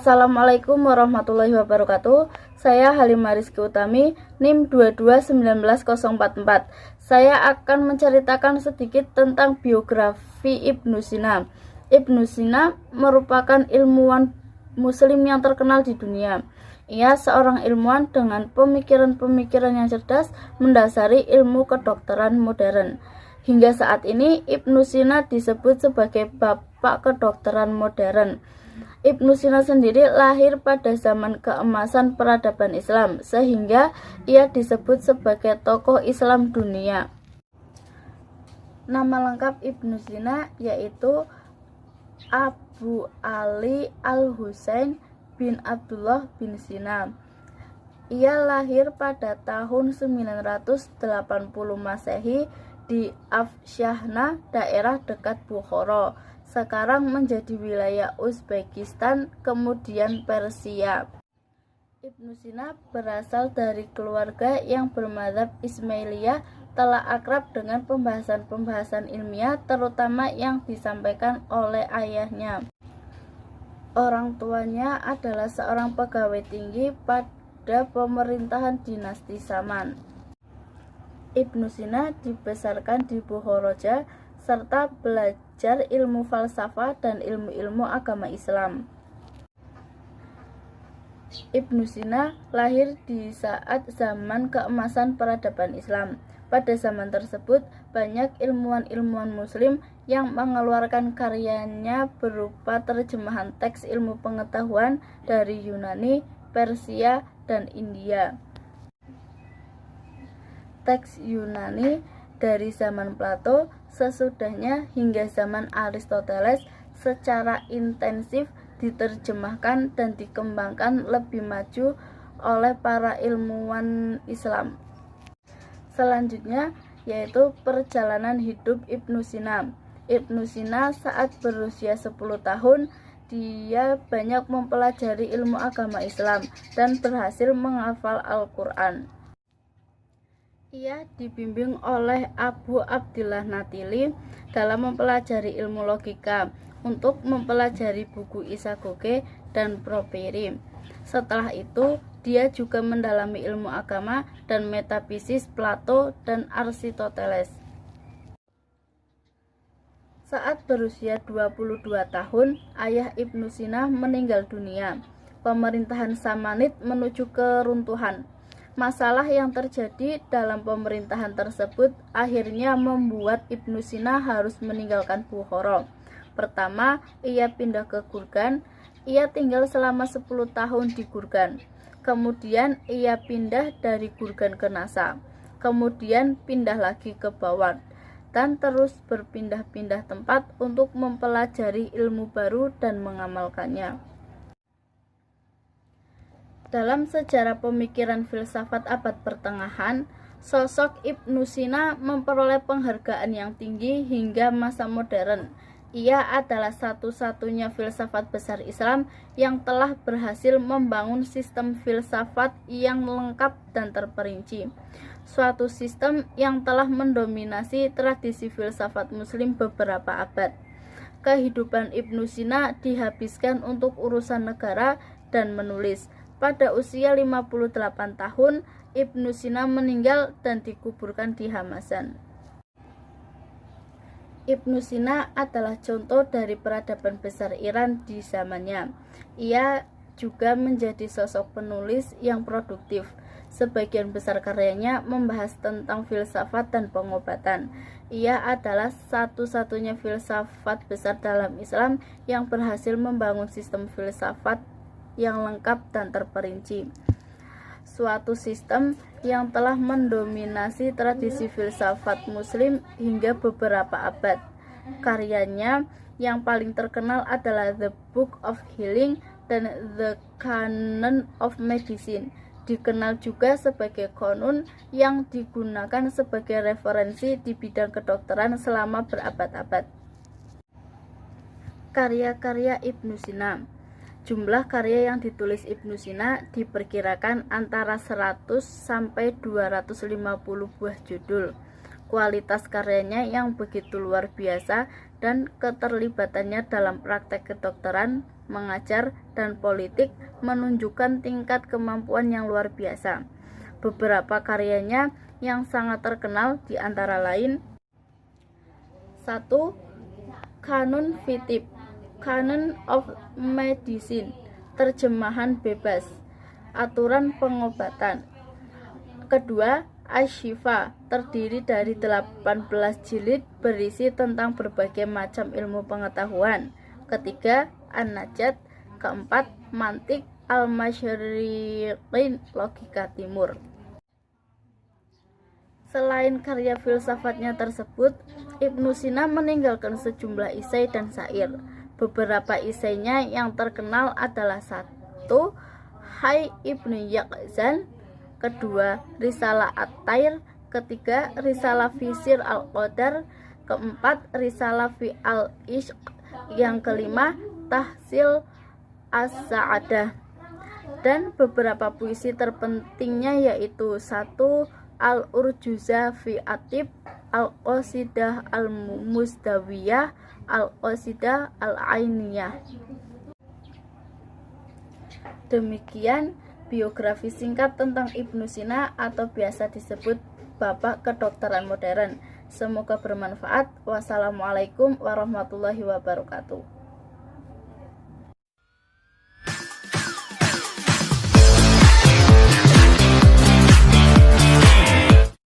Assalamualaikum warahmatullahi wabarakatuh. Saya Halimah Rizky Utami, NIM 2219044. Saya akan menceritakan sedikit tentang biografi Ibnu Sina. Ibnu Sina merupakan ilmuwan muslim yang terkenal di dunia. Ia seorang ilmuwan dengan pemikiran-pemikiran yang cerdas mendasari ilmu kedokteran modern. Hingga saat ini, Ibnu Sina disebut sebagai bapak kedokteran modern. Ibnu Sina sendiri lahir pada zaman keemasan peradaban Islam, sehingga ia disebut sebagai tokoh Islam dunia. Nama lengkap Ibnu Sina yaitu Abu Ali Al-Husain bin Abdullah bin Sina. Ia lahir pada tahun 980 Masehi di Afshahna, daerah dekat Bukhara, sekarang menjadi wilayah Uzbekistan, kemudian Persia. Ibnu Sina berasal dari keluarga yang bermadzhab Ismailiyah, telah akrab dengan pembahasan-pembahasan ilmiah, terutama yang disampaikan oleh ayahnya. Orang tuanya adalah seorang pegawai tinggi pada pemerintahan dinasti Saman. Ibnu Sina dibesarkan di Bukhara serta belajar ilmu falsafah dan ilmu-ilmu agama Islam. Ibnu Sina lahir di saat zaman keemasan peradaban Islam. Pada zaman tersebut, banyak ilmuwan-ilmuwan muslim yang mengeluarkan karyanya berupa terjemahan teks ilmu pengetahuan dari Yunani, Persia, dan India. Teks Yunani dari zaman Plato, sesudahnya hingga zaman Aristoteles secara intensif diterjemahkan dan dikembangkan lebih maju oleh para ilmuwan Islam. Selanjutnya yaitu perjalanan hidup Ibnu Sina. Ibnu Sina saat berusia 10 tahun, dia banyak mempelajari ilmu agama Islam dan berhasil menghafal Al-Quran. Ia dibimbing oleh Abu Abdillah Natili dalam mempelajari ilmu logika untuk mempelajari buku Isagoge dan Properi. Setelah itu, dia juga mendalami ilmu agama dan metafisis Plato dan Aristoteles. Saat berusia 22 tahun, ayah Ibnu Sina meninggal dunia. Pemerintahan Samanid menuju keruntuhan. Masalah yang terjadi dalam pemerintahan tersebut akhirnya membuat Ibnu Sina harus meninggalkan Bukhara. Pertama, ia pindah ke Gurgan. Ia tinggal selama 10 tahun di Gurgan. Kemudian ia pindah dari Gurgan ke Nasa. Kemudian pindah lagi ke Bawat, dan terus berpindah-pindah tempat untuk mempelajari ilmu baru dan mengamalkannya. Dalam sejarah pemikiran filsafat abad pertengahan, sosok Ibnu Sina memperoleh penghargaan yang tinggi hingga masa modern. Ia adalah satu-satunya filsafat besar Islam yang telah berhasil membangun sistem filsafat yang lengkap dan terperinci. Suatu sistem yang telah mendominasi tradisi filsafat muslim beberapa abad. Kehidupan Ibnu Sina dihabiskan untuk urusan negara dan menulis. Pada usia 58 tahun, Ibnu Sina meninggal dan dikuburkan di Hamasan. Ibnu Sina adalah contoh dari peradaban besar Iran di zamannya. Ia juga menjadi sosok penulis yang produktif. Sebagian besar karyanya membahas tentang filsafat dan pengobatan. Ia adalah satu-satunya filsafat besar dalam Islam yang berhasil membangun sistem filsafat yang lengkap dan terperinci. Suatu sistem yang telah mendominasi tradisi filsafat muslim hingga beberapa abad. Karyanya yang paling terkenal adalah The Book of Healing dan The Canon of Medicine. Dikenal juga sebagai konun yang digunakan sebagai referensi di bidang kedokteran selama berabad-abad. Karya-karya Ibnu Sina. Jumlah karya yang ditulis Ibnu Sina diperkirakan antara 100 sampai 250 buah judul. kualitas karyanya yang begitu luar biasa dan keterlibatannya dalam praktek kedokteran, mengajar, dan politik menunjukkan tingkat kemampuan yang luar biasa. Beberapa karyanya yang sangat terkenal diantara lain: 1. Kanun Fitib, Canon of Medicine, terjemahan bebas, aturan pengobatan. Kedua, Asy-Syifa, terdiri dari 18 jilid berisi tentang berbagai macam ilmu pengetahuan. Ketiga, An-Najat. Keempat, Mantik Al-Masyriqin, logika timur. Selain karya filsafatnya tersebut, Ibnu Sina meninggalkan sejumlah isai dan syair. Beberapa isainya yang terkenal adalah: 1. Hai Ibnu Yaqzan. Kedua, Risalah At-Tair. Ketiga, Risalah Fisir Al-Qadar. Keempat, Risalah fi Al-Ishq. Yang kelima, Tahsil As-Sa'adah. Dan beberapa puisi terpentingnya yaitu: 1. Al-Urjuza fi Atib, Al-Qasidah Al-Musdawiyah, Al-Qasidah Al-Ainiyah. Demikian biografi singkat tentang Ibnu Sina atau biasa disebut Bapak Kedokteran Modern. Semoga bermanfaat. Wassalamualaikum warahmatullahi wabarakatuh.